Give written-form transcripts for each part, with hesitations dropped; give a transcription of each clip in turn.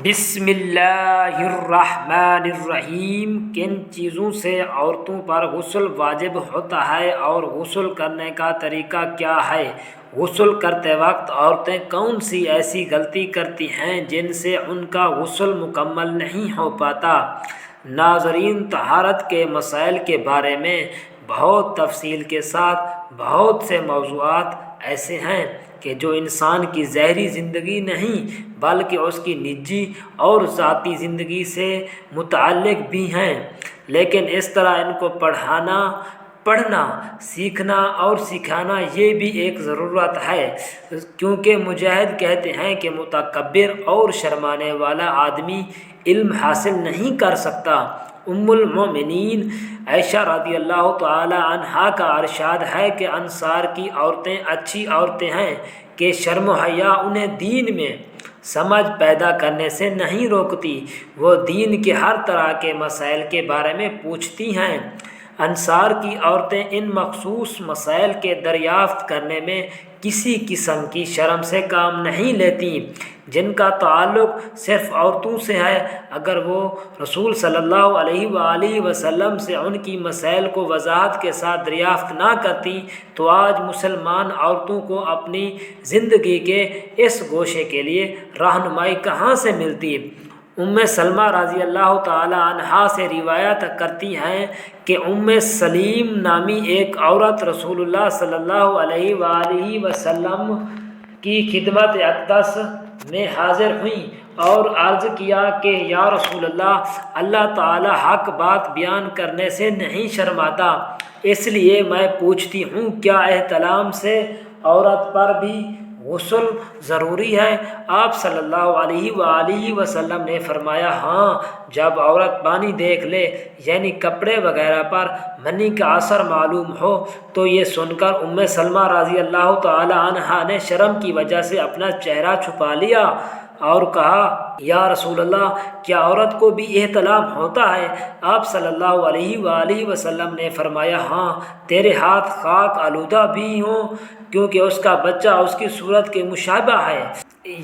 بسم اللہ الرحمن الرحیم۔ کن چیزوں سے عورتوں پر غسل واجب ہوتا ہے اور غسل کرنے کا طریقہ کیا ہے؟ غسل کرتے وقت عورتیں کون سی ایسی غلطی کرتی ہیں جن سے ان کا غسل مکمل نہیں ہو پاتا؟ ناظرین، طہارت کے مسائل کے بارے میں بہت تفصیل کے ساتھ بہت سے موضوعات ایسے ہیں کہ جو انسان کی ظاہری زندگی نہیں بلکہ اس کی نجی اور ذاتی زندگی سے متعلق بھی ہیں، لیکن اس طرح ان کو پڑھنا، سیکھنا اور سکھانا یہ بھی ایک ضرورت ہے، کیونکہ مجاہد کہتے ہیں کہ متکبر اور شرمانے والا آدمی علم حاصل نہیں کر سکتا۔ ام المومنین عائشہ رضی اللہ تعالی عنہا کا ارشاد ہے کہ انصار کی عورتیں اچھی عورتیں ہیں کہ شرم و حیا انہیں دین میں سمجھ پیدا کرنے سے نہیں روکتی، وہ دین کے ہر طرح کے مسائل کے بارے میں پوچھتی ہیں۔ انصار کی عورتیں ان مخصوص مسائل کے دریافت کرنے میں کسی قسم کی شرم سے کام نہیں لیتی جن کا تعلق صرف عورتوں سے ہے۔ اگر وہ رسول صلی اللہ علیہ وآلہ وسلم سے ان کی مسائل کو وضاحت کے ساتھ دریافت نہ کرتی تو آج مسلمان عورتوں کو اپنی زندگی کے اس گوشے کے لیے رہنمائی کہاں سے ملتی؟ ام سلمہ رضی اللہ تعالی عنہا سے روایت کرتی ہیں کہ ام سلیم نامی ایک عورت رسول اللہ صلی اللہ علیہ وآلہ وسلم کی خدمت اقدس میں حاضر ہوئیں اور عرض کیا کہ یا رسول اللہ، اللہ تعالی حق بات بیان کرنے سے نہیں شرماتا، اس لیے میں پوچھتی ہوں کیا احتلام سے عورت پر بھی غسل ضروری ہے؟ آپ صلی اللہ علیہ وآلہ وسلم نے فرمایا، ہاں، جب عورت پانی دیکھ لے یعنی کپڑے وغیرہ پر منی کا اثر معلوم ہو۔ تو یہ سن کر ام سلمہ رضی اللہ تعالی عنہا نے شرم کی وجہ سے اپنا چہرہ چھپا لیا اور کہا، یا رسول اللہ، کیا عورت کو بھی احتلام ہوتا ہے؟ آپ صلی اللہ علیہ وآلہ وسلم نے فرمایا، ہاں، تیرے ہاتھ خاک آلودہ بھی ہوں کیونکہ اس کا بچہ اس کی صورت کے مشابہ ہے،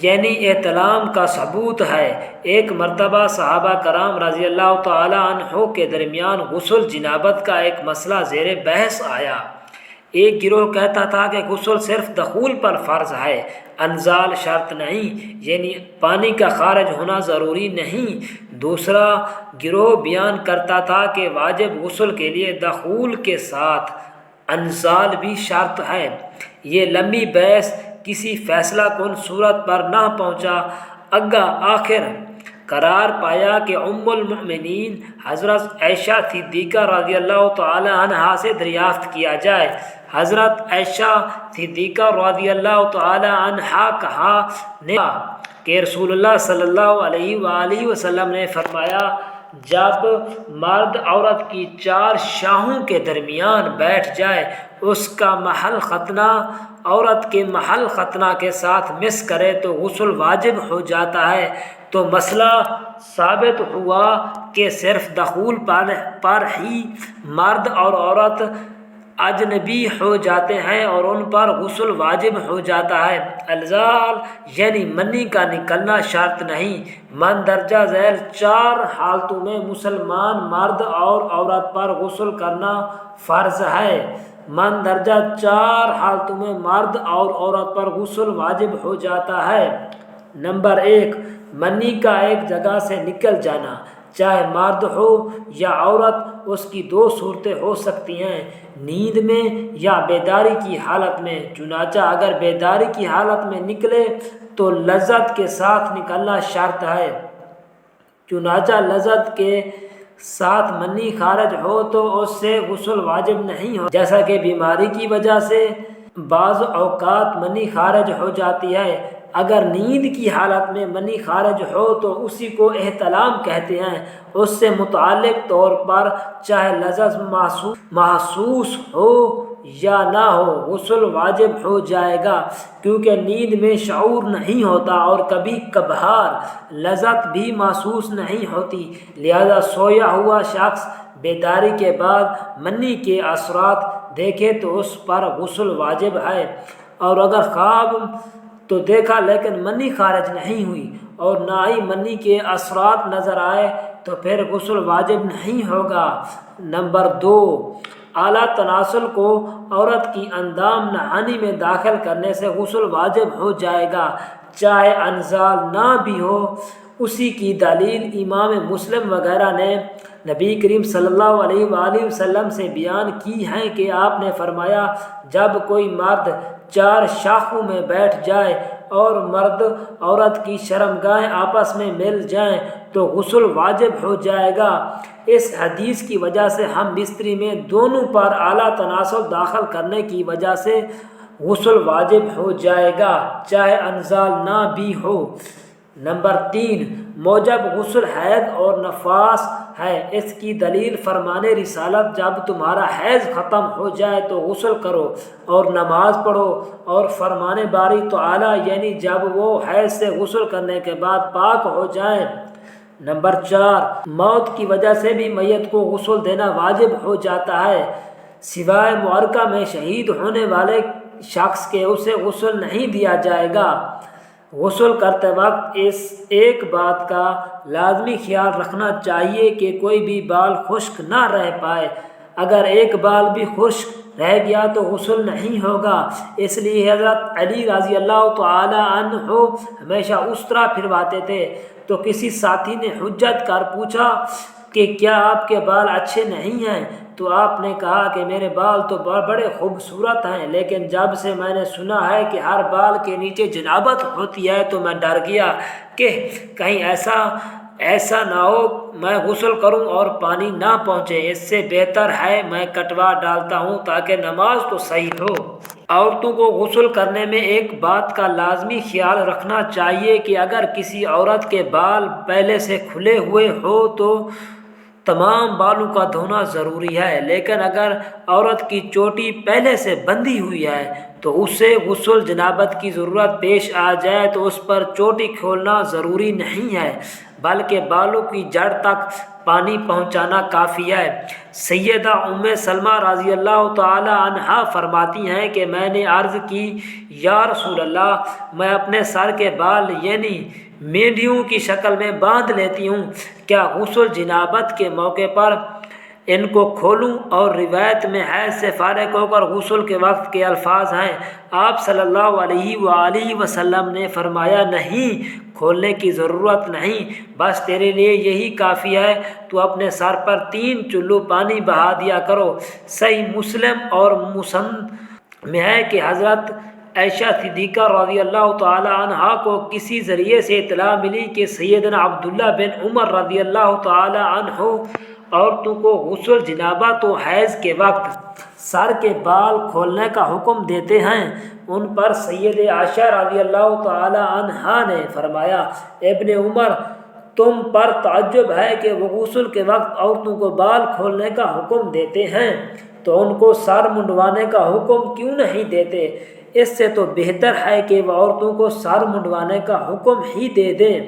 یعنی احتلام کا ثبوت ہے۔ ایک مرتبہ صحابہ کرام رضی اللہ تعالی عنہ کے درمیان غسل جنابت کا ایک مسئلہ زیر بحث آیا۔ ایک گروہ کہتا تھا کہ غسل صرف دخول پر فرض ہے، انزال شرط نہیں، یعنی پانی کا خارج ہونا ضروری نہیں۔ دوسرا گروہ بیان کرتا تھا کہ واجب غسل کے لیے دخول کے ساتھ انزال بھی شرط ہے۔ یہ لمبی بحث کسی فیصلہ کن صورت پر نہ پہنچا، آخر قرار پایا کہ ام المؤمنین حضرت عائشہ صدیقہ رضی اللہ تعالی عنہا سے دریافت کیا جائے۔ حضرت عائشہ صدیقہ رضی اللہ تعالی عنہا نے کہ رسول اللہ صلی اللہ علیہ وآلہ وسلم نے فرمایا، جب مرد عورت کی چار شاہوں کے درمیان بیٹھ جائے، اس کا محل ختنہ عورت کے محل ختنہ کے ساتھ مس کرے تو غسل واجب ہو جاتا ہے۔ تو مسئلہ ثابت ہوا کہ صرف دخول پر ہی مرد اور عورت اجنبی ہو جاتے ہیں اور ان پر غسل واجب ہو جاتا ہے۔ انزال یعنی منی کا نکلنا شرط نہیں۔ مندرجہ ذیل چار حالتوں میں مسلمان مرد اور عورت پر غسل کرنا فرض ہے۔ مندرجہ چار حالتوں میں مرد اور عورت پر غسل واجب ہو جاتا ہے۔ نمبر 1، منی کا ایک جگہ سے نکل جانا، چاہے مرد ہو یا عورت۔ اس کی دو صورتیں ہو سکتی ہیں، نیند میں یا بیداری کی حالت میں۔ چنانچہ اگر بیداری کی حالت میں نکلے تو لذت کے ساتھ نکلنا شرط ہے۔ چنانچہ لذت کے ساتھ منی خارج ہو تو اس سے غسل واجب نہیں ہو، جیسا کہ بیماری کی وجہ سے بعض اوقات منی خارج ہو جاتی ہے۔ اگر نیند کی حالت میں منی خارج ہو تو اسی کو احتلام کہتے ہیں۔ اس سے متعلق طور پر چاہے لذت محسوس ہو یا نہ ہو، غسل واجب ہو جائے گا، کیونکہ نیند میں شعور نہیں ہوتا اور کبھی کبھار لذت بھی محسوس نہیں ہوتی، لہذا سویا ہوا شخص بیداری کے بعد منی کے اثرات دیکھے تو اس پر غسل واجب ہے، اور اگر خواب تو دیکھا لیکن منی خارج نہیں ہوئی اور نہ ہی منی کے اثرات نظر آئے تو پھر غسل واجب نہیں ہوگا۔ نمبر 2، اعلیٰ تناسل کو عورت کی اندام نہانی میں داخل کرنے سے غسل واجب ہو جائے گا، چاہے انزال نہ بھی ہو۔ اسی کی دلیل امام مسلم وغیرہ نے نبی کریم صلی اللہ علیہ وآلہ وسلم سے بیان کی ہیں کہ آپ نے فرمایا، جب کوئی مرد 4 شاخوں میں بیٹھ جائے اور مرد عورت کی شرمگاہیں آپس میں مل جائیں تو غسل واجب ہو جائے گا۔ اس حدیث کی وجہ سے ہم بستری میں دونوں پر اعلیٰ تناسل داخل کرنے کی وجہ سے غسل واجب ہو جائے گا، چاہے انزال نہ بھی ہو۔ نمبر 3، موجب غسل حیض اور نفاس ہے۔ اس کی دلیل فرمان رسالت، جب تمہارا حیض ختم ہو جائے تو غسل کرو اور نماز پڑھو، اور فرمان باری تعالیٰ یعنی جب وہ حیض سے غسل کرنے کے بعد پاک ہو جائیں۔ نمبر 4، موت کی وجہ سے بھی میت کو غسل دینا واجب ہو جاتا ہے، سوائے معرکہ میں شہید ہونے والے شخص کے اسے غسل نہیں دیا جائے گا۔ غسل کرتے وقت اس ایک بات کا لازمی خیال رکھنا چاہیے کہ کوئی بھی بال خشک نہ رہ پائے۔ اگر ایک بال بھی خشک رہ گیا تو غسل نہیں ہوگا۔ اس لیے حضرت علی رضی اللہ تعالی عنہ ہمیشہ استرا پھرواتے تھے، تو کسی ساتھی نے حجت کر پوچھا کہ کیا آپ کے بال اچھے نہیں ہیں؟ تو آپ نے کہا کہ میرے بال تو بڑے خوبصورت ہیں، لیکن جب سے میں نے سنا ہے کہ ہر بال کے نیچے جنابت ہوتی ہے تو میں ڈر گیا کہ کہیں ایسا نہ ہو میں غسل کروں اور پانی نہ پہنچے۔ اس سے بہتر ہے میں کٹوا ڈالتا ہوں تاکہ نماز تو صحیح ہو۔ عورتوں کو غسل کرنے میں ایک بات کا لازمی خیال رکھنا چاہیے کہ اگر کسی عورت کے بال پہلے سے کھلے ہوئے ہو تو تمام بالوں کا دھونا ضروری ہے، لیکن اگر عورت کی چوٹی پہلے سے بندھی ہوئی ہے تو اسے غسل جنابت کی ضرورت پیش آ جائے تو اس پر چوٹی کھولنا ضروری نہیں ہے، بلکہ بالوں کی جڑ تک پانی پہنچانا کافی ہے۔ سیدہ ام سلمہ رضی اللہ تعالی عنہا فرماتی ہیں کہ میں نے عرض کی، یا رسول اللہ، میں اپنے سر کے بال یعنی مینڈیوں کی شکل میں باندھ لیتی ہوں، کیا غسل جنابت کے موقع پر ان کو کھولوں؟ اور روایت میں حیض سے فارغ ہو کر غسل کے وقت کے الفاظ ہیں۔ آپ صلی اللہ علیہ وآلہ وسلم نے فرمایا، نہیں، کھولنے کی ضرورت نہیں، بس تیرے لیے یہی کافی ہے، تو اپنے سر پر 3 چلو پانی بہا دیا کرو۔ صحیح مسلم اور مسند میں ہے کہ حضرت عائشہ صدیقہ رضی اللہ تعالی عنہا کو کسی ذریعے سے اطلاع ملی کہ سیدنا عبداللہ بن عمر رضی اللہ تعالی عنہ عورتوں کو غسل جنابت و حیض کے وقت سر کے بال کھولنے کا حکم دیتے ہیں۔ ان پر سید عائشہ رضی اللہ تعالی عنہا نے فرمایا، ابن عمر، تم پر تعجب ہے کہ وہ غسل کے وقت عورتوں کو بال کھولنے کا حکم دیتے ہیں، تو ان کو سر منڈوانے کا حکم کیوں نہیں دیتے؟ اس سے تو بہتر ہے کہ وہ عورتوں کو سر منڈوانے کا حکم ہی دے دیں۔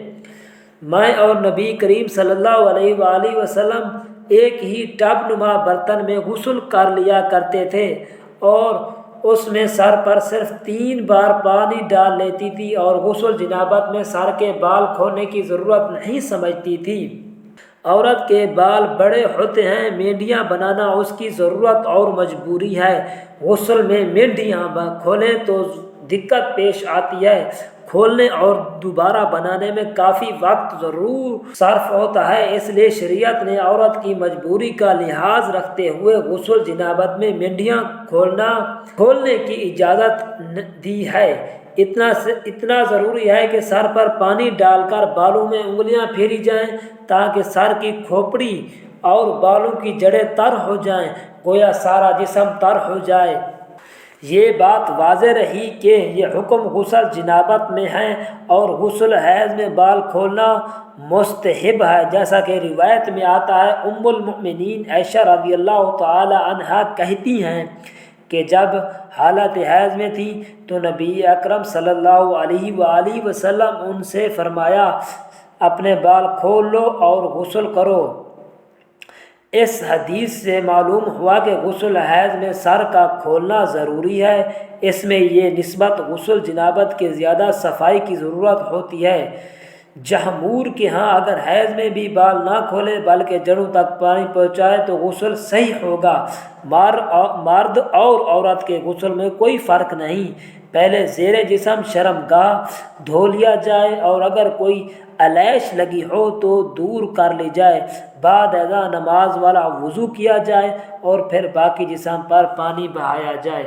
میں اور نبی کریم صلی اللہ علیہ وآلہ وسلم ایک ہی ٹب نما برتن میں غسل کر لیا کرتے تھے، اور اس میں سر پر صرف 3 بار پانی ڈال لیتی تھی، اور غسل جنابت میں سر کے بال کھولنے کی ضرورت نہیں سمجھتی تھی۔ عورت کے بال بڑے ہوتے ہیں، مینڈیاں بنانا اس کی ضرورت اور مجبوری ہے۔ غسل میں مینڈیاں کھولیں تو دقت پیش آتی ہے، کھولنے اور دوبارہ بنانے میں کافی وقت ضرور صرف ہوتا ہے۔ اس لیے شریعت نے عورت کی مجبوری کا لحاظ رکھتے ہوئے غسل جنابت میں مینڈیاں کھولنے کی اجازت دی ہے۔ اتنا ضروری ہے کہ سر پر پانی ڈال کر بالوں میں انگلیاں پھیری جائیں تاکہ سر کی کھوپڑی اور بالوں کی جڑیں تر ہو جائیں، گویا سارا جسم تر ہو جائے۔ یہ بات واضح رہی کہ یہ حکم غسل جنابت میں ہے اور غسل حیض میں بال کھولنا مستحب ہے، جیسا کہ روایت میں آتا ہے۔ ام المؤمنین عائشہ رضی اللہ تعالی عنہا کہتی ہیں کہ جب حالت حیض میں تھی تو نبی اکرم صلی اللہ علیہ وآلہ وسلم ان سے فرمایا، اپنے بال کھول لو اور غسل کرو۔ اس حدیث سے معلوم ہوا کہ غسل حیض میں سر کا کھولنا ضروری ہے۔ اس میں یہ نسبت غسل جنابت کے زیادہ صفائی کی ضرورت ہوتی ہے۔ جہمور کے ہاں اگر حیض میں بھی بال نہ کھولے بلکہ جڑوں تک پانی پہنچائے تو غسل صحیح ہوگا۔ مرد اور عورت کے غسل میں کوئی فرق نہیں۔ پہلے زیر جسم شرم گاہ دھو لیا جائے اور اگر کوئی الیش لگی ہو تو دور کر لی جائے۔ بعد ازاں نماز والا وضو کیا جائے اور پھر باقی جسم پر پانی بہایا جائے۔